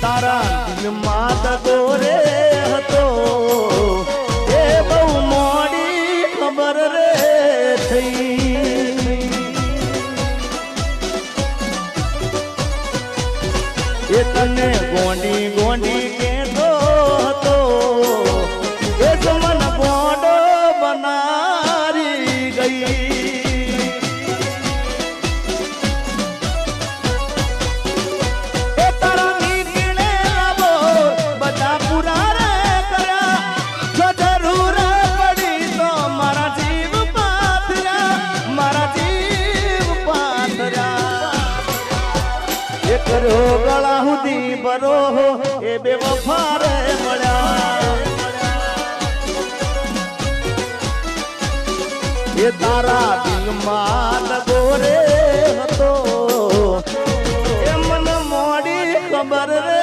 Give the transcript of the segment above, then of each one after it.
તારા દિલમાં દગો રે હતો એ બહુ મોડી ખબર રે થઈ એ તને ગોંડી ગોંડી કેતો હતો એ જ મન ગોંડો બનારી ગઈ ગળા સુધી બરો એ બે વફા રે મળ્યા એ તારા દિલમાં દગો રે હતો એ મને મોડી ખબર રે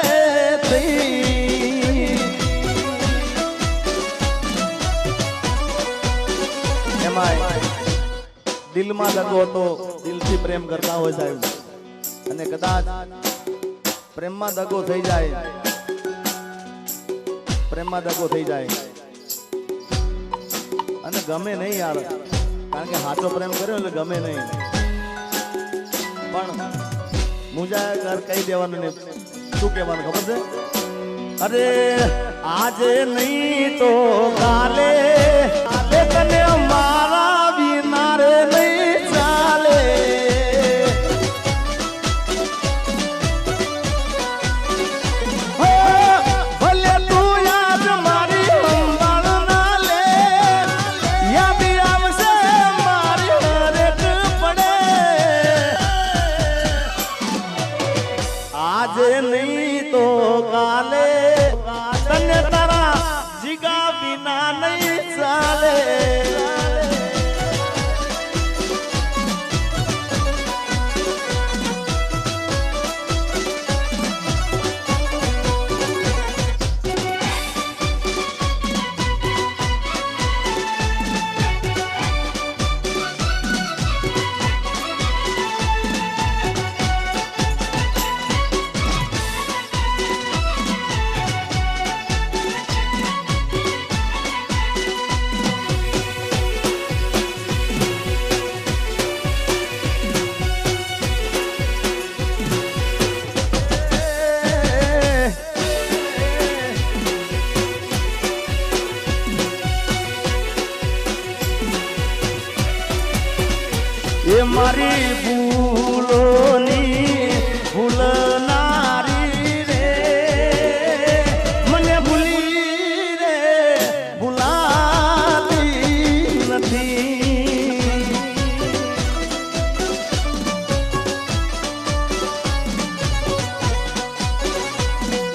થઈ એમાં દિલમાં દગો હતો દિલથી પ્રેમ કરતા હોય સાહેબ અને કદાચ પ્રેમમાં દગો થઈ જાય અને ગમે નહીં યાર કારણ કે સાચો પ્રેમ કર્યો એટલે ગમે નહીં પણ મુજા ઘર કહી દેવાનું ને શું કહેવાનું ખબર છે અરે આજે નહીં તો કાલે તને મારા વિના રે નહીં ચાલે नहीं तो काले तने तारा जिगा बिना नहीं चाले ये मारी भूलोनी भूलनारी रे मने भूली रे भूलाती નથી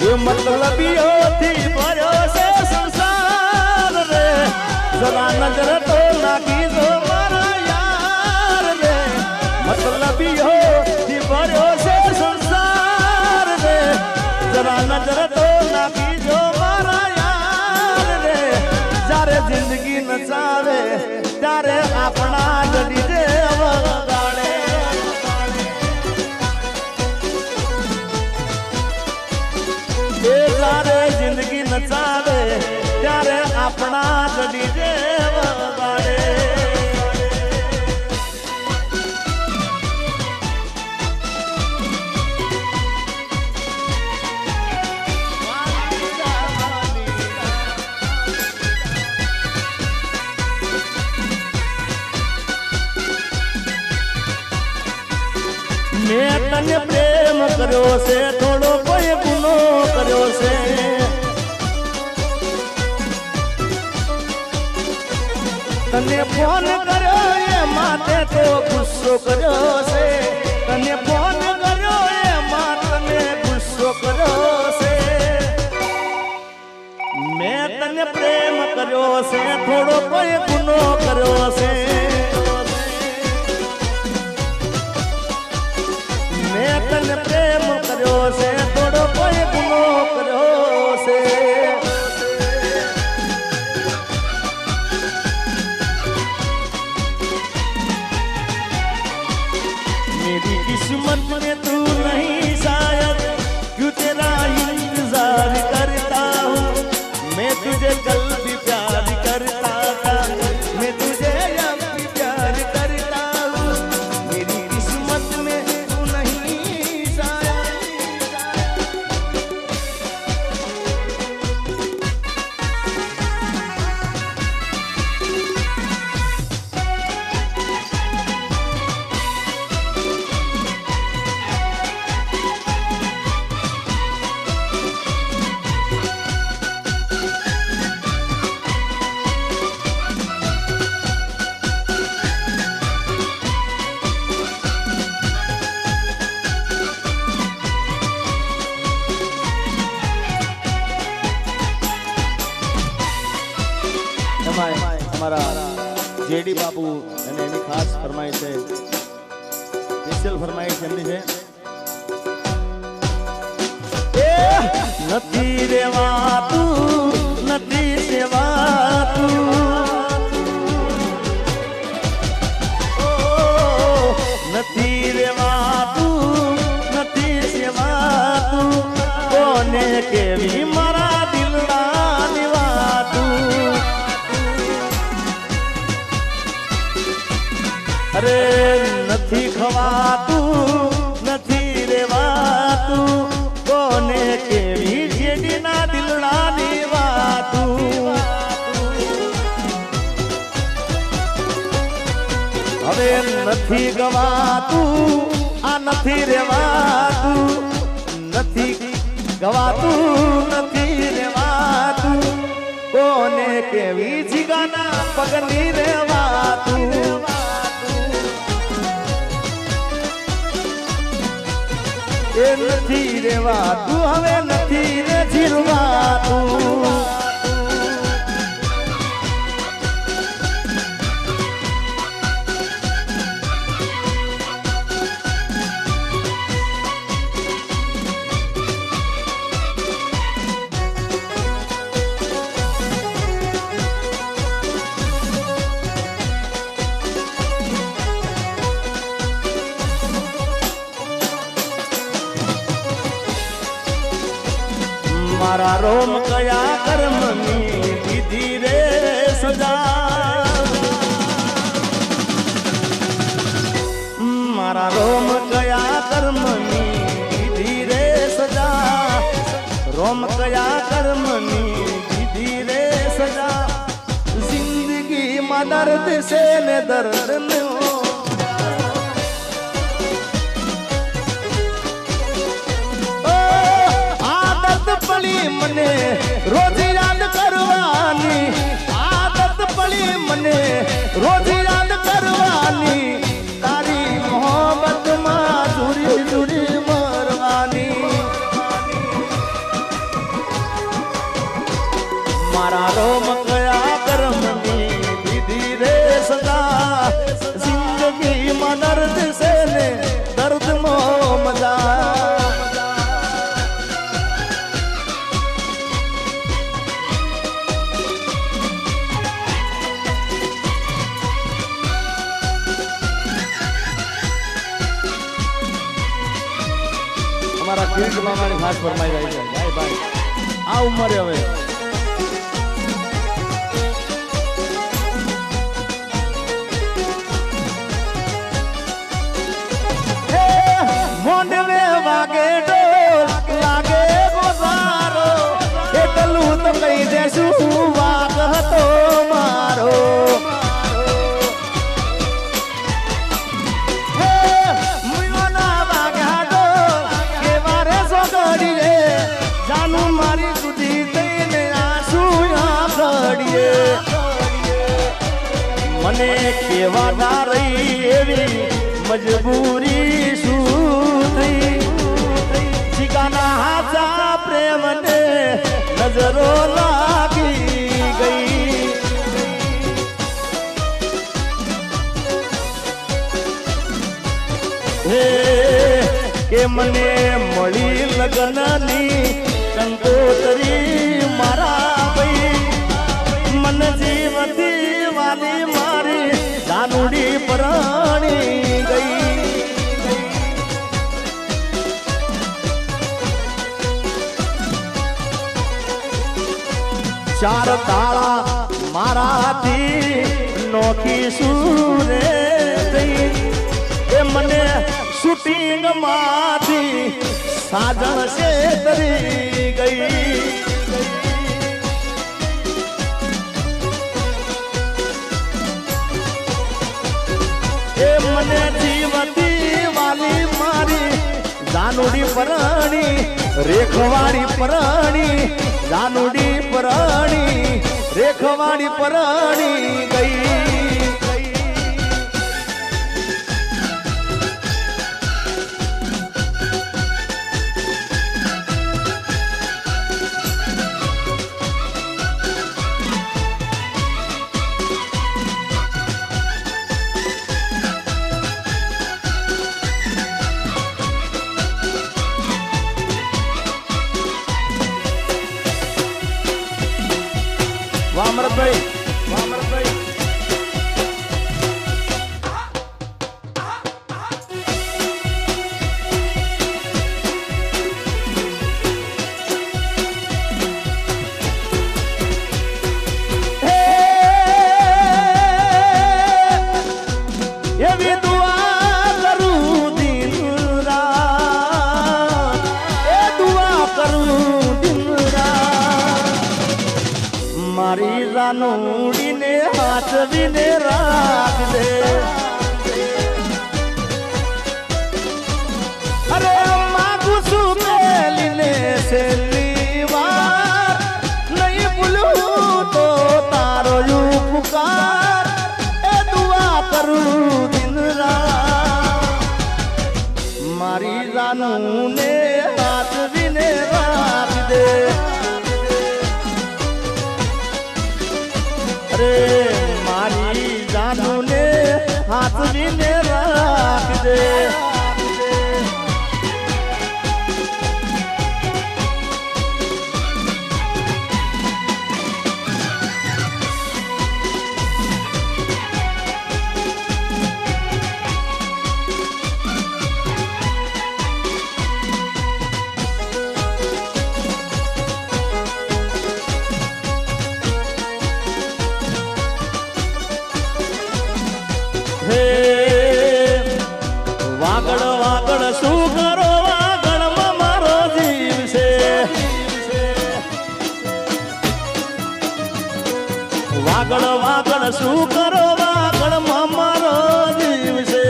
ये मतलबीઓથી ભર્યો છે સંસાર રે જરા નજર તો નાખી દો मतलबीઓ થી ભર્યો છે સંસાર રે જરા નજર તો નાખી જો મારા યાર રે જ્યારે જિંદગી નચાવે ત્યારે આપણા ગડી રે વગાડે એ જ્યારે જિંદગી નચાવે ત્યારે આપણા ગડી રે વગાડે मैं तने प्रेम कर्यो से थोड़ो कोई गुनो कर्यो से तने फोन कर्यो ये माते तो गुस्सो कर्यो से तने फोन कर्यो ये माते गुस्सो कर्यो से मैं तने प्रेम कर्यो से थोड़ो कोई गुनो कर्यो से मैं तने प्रेम कर्यो से थोड़ो कोई गुनो कर्यो से मेरी किस्मत में तू नहीं शायद क्यों तेरा એમાં અમારા જેડી બાપુ અને એની ખાસ ફરમાઈશ છે, સ્પેશિયલ ફરમાઈશ એમની છે. નથી રેવાતું નથી સેવાતું, નથી રેવાતું નથી સેવાતું, કોને કેવી મારા દિલના નિવાતું. અરે નથી ખવાતું નથી રેવાતું, કોને કેવી જેડીના દિલના નિવાતું. હવે નથી ગવાતું આ નથી રેવાતું, નથી ગવાતું નથી રેવાતું, કોને કેવી જીગાના પગની રેવાતું. એ નથી રેવાતું હવે નથી રે જીરવાતું. મારા રોમ કયા કર્મની દીધી રે સજા, મારા રોમ કયા કર્મની દીધી રે સજા, રોમ કયા કર્મની દીધી રે સજા. જિંદગીમાં દર્દ છે ને દર્દ નો, પડી મને રોજ યાદ કરવાની, આદત પડી મને રોજ યાદ કરવાની, તારી મોહબ્બતમાં ઝૂરી ઝૂરી મરવાની. મારા રોમ કયા કર્મની દીધી રે સજા, જિંદગીમાં દર્દ છે ને દર્દમાં મજા. અમારા કિરીટ મામાની ખાસ ફરમાઈ રહી છે. ભાઈ ભાઈ આ ઉંમરે હવે મોંડવે વાગે ઢોલ લાગે ગોસારો, એટલું તો કહી દેશું વાગ હતો મારો. જાનું મારી સુધી થઈને આંસુ આંખડીએ, મને કેવા ના રહી એવી મજબૂરી શું થઈ. શિકાના હાથા પ્રેમને નજરો લાગી ગઈ. હે કે મને મળી લગ્નની કંકોતરી મારા ભાઈ, મન જીવતી વાલી મારી જાનુડી પરણી ગઈ. ચાર તાળા મારાથી નોખી સુરે થઈ, એ મને શૂટિંગ માંથી સાજણ છે તરી ગઈ. એ મને જીવતી વાલી મારી જાનુડી પરણી, રેખવાડી પરણી જાનુડી પરણી, રેખવાડી પરણી ગઈ. વામરભાઈ વામરભાઈ મારી રાનુડીને હાથવીને રાખજે અરે માગું છું પેલીને છેલ્લી વાર નહીં ભૂલું તો તારો ઉપકાર એ દુઆ કરું દિન રાત મારી રાનુને હાથવીને રાખજે અરે મારી જાનુને હાથવીને રાખજે વાગડ વાગડ શું કરો વાગડમાં મારો જીવ છે વાગડ વાગડ શું કરો વાગડમાં મારો જીવ છે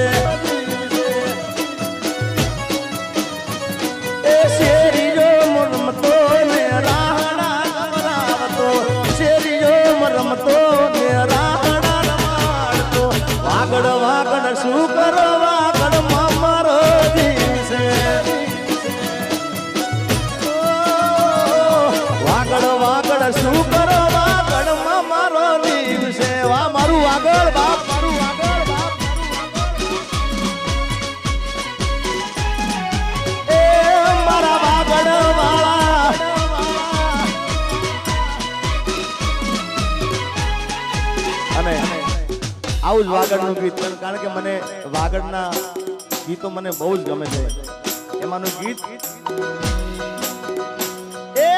એ શેરીઓ રમતો ને રાહડા રમતો શેરીઓ રમતો ને રાહડા રમાડતો વાગડ વાગડ શું કરો વાગડમાં મારો જીવ છે વાગડ વાગડ શું કરો વાગડમાં મારો જીવ છે વા મારું વાગડ બાપ મારું વાગડ બાપ એ મારા વાગડ વાળા અને આવું જ વાગડનું ગીત કારણ કે મને વાગડના ગીતો મને બહુ જ ગમે છે એમાંનું ગીત એ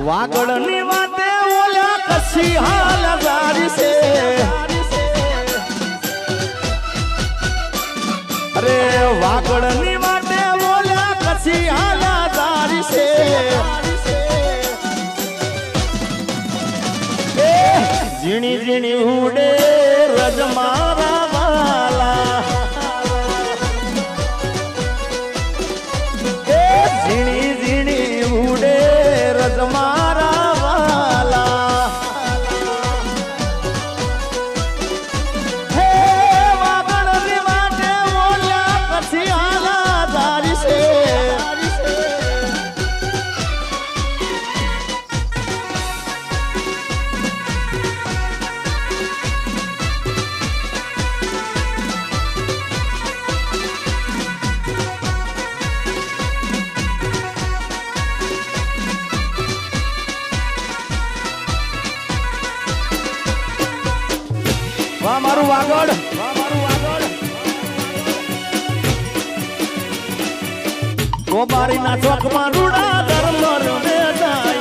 વાગડની વાતે ઓલા કસી હાલ જારી છે અરે વાગડની વાતે ઓલા કસી હાલ જારી છે ઝીણી ઝીણી ઉડે રજ મારા વાલા એ ઝીણી ઝીણી ઉડે રજ મારા વાલા હે વાગડની વાટે ઓલ્યા પછી હાલા જારી છે વાહ મારું વાગડ વાહ મારું વાગડ ગોબારીના ચોકમાં રૂડા ધર્મર ને જાય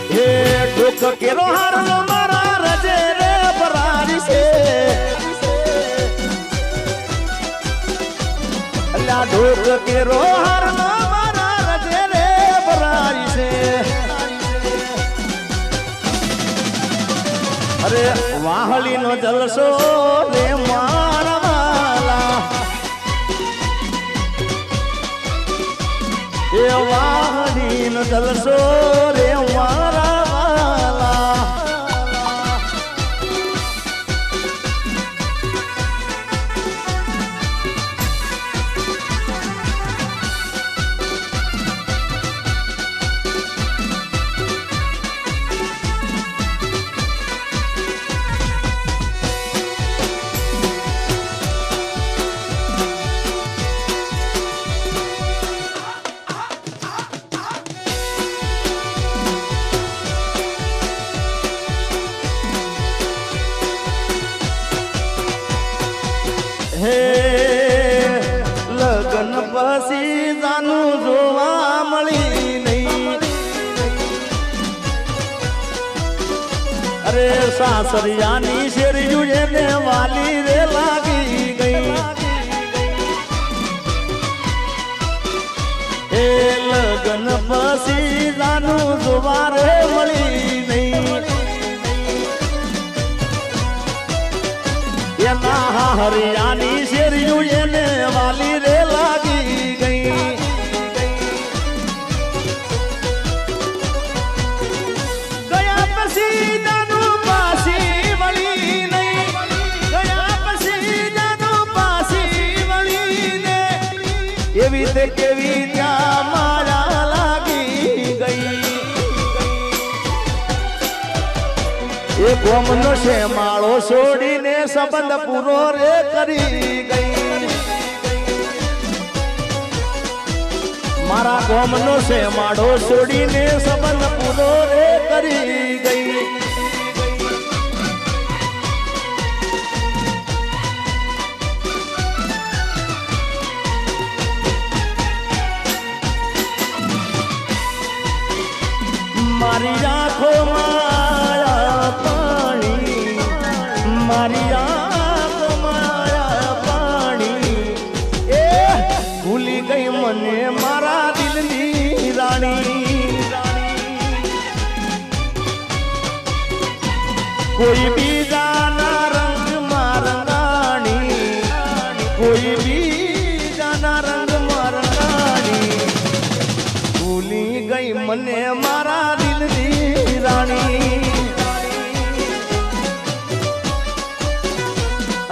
હે ડોક કેરો હારનો મારા રજે રે બરારી છે અલ્લા ડોક કેરો હારનો મારા રજે રે બરારી છે અરે વાહલીનો જલસો રે મારા વાલા એ વાહલીનો જલસો રે મારા વાલા લગન પછી જાનું જોવા મળી નહીં. અરે સાસરિયાની શેરિયું એને વાલી રે લાગી ગઈ. એ લગન પછી જાનું જોવા રે મળી નહીં. એના હરિયાની શેરિયું એને વાલી રે લાગી ગઈ. ગયા પછી જાનું પાછી વળી નહીં. ગયા પછી જાનું પાછી વળી ને એવી તે કેવી ત્યાં મારા લાગી ગઈ. એ ગોમનો છે માળો છોડીને સંબંધ પૂરો રે કરી ગઈ. મારા ગોમનો છે માળો છોડીને સંબંધ પૂરો રે કરી ગઈ. મારી આંખોમાં મારી આંખ મારા પાણી એ ભૂલી ગઈ મને મારા દિલની રાણી. કોઈ બીજાના રંગમાં રંગાણી. કોઈ બીજાના રંગમાં રંગાણી. ભૂલી ગઈ મને મારા દિલની રાણી.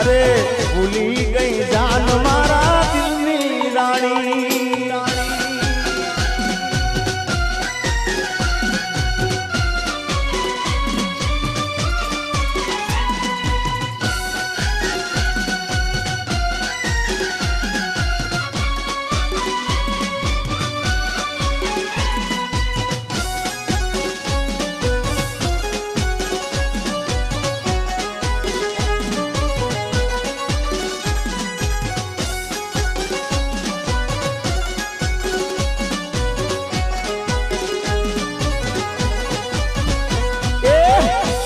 અરે ભૂલી ગઈ જાન મારા દિલની રાણી.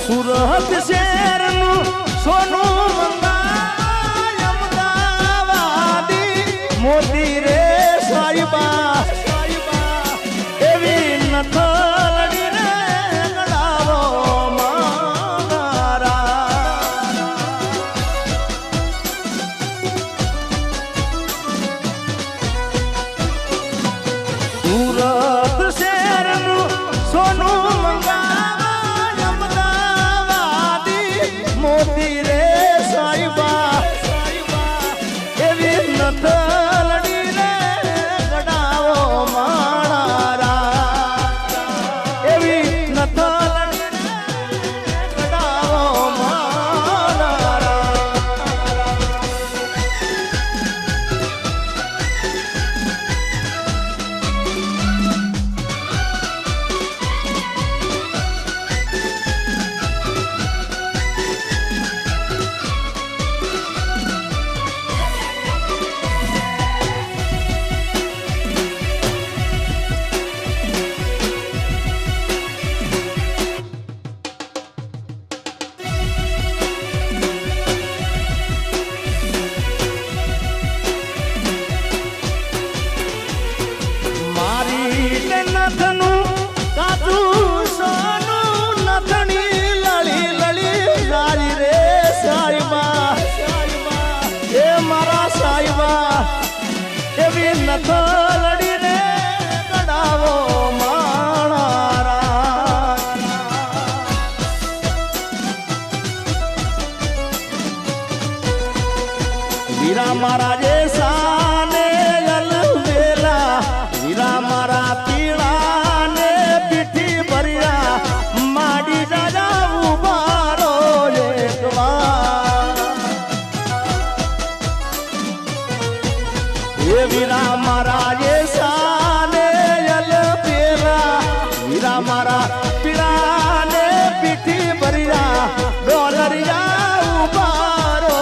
સુરત શહેરનું સોનું મંગાવાય અમદાવાદી મોતી રે સાઈબા. એવી નથલડી રે ગળાવો મારા. સુરત શહેરનું સોનું મંગાવાય મોતી રે સાઈબા. એવી નથલડી રે ગડાવો મારા. એવી નથલડી રે ગડાવો મારા. નથનું કાચું સોનું નથણી લળી લળી સારી રે સાઈબા. એ મારા સાઈબા. એવી નથલડી રે ગડાવો મારા. વીરા મારા જે સાને અલવેલા. વીરા મારા પીળા ને પીઠી ભર્યા. માડી દાદા ઉભારો એક વાર. એ વીરા મારા જે સાને અલવેલા. વીરા મારા પીળા ને પીઠી ભર્યા. ડોલરિયા ઉભારો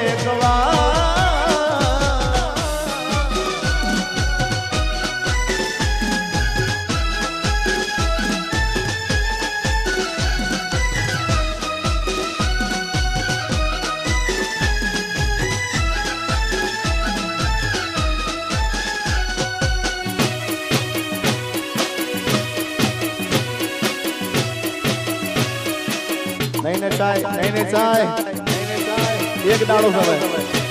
એક વાર. ને ચાય નહીં ને ચાય એક દાડો સવાય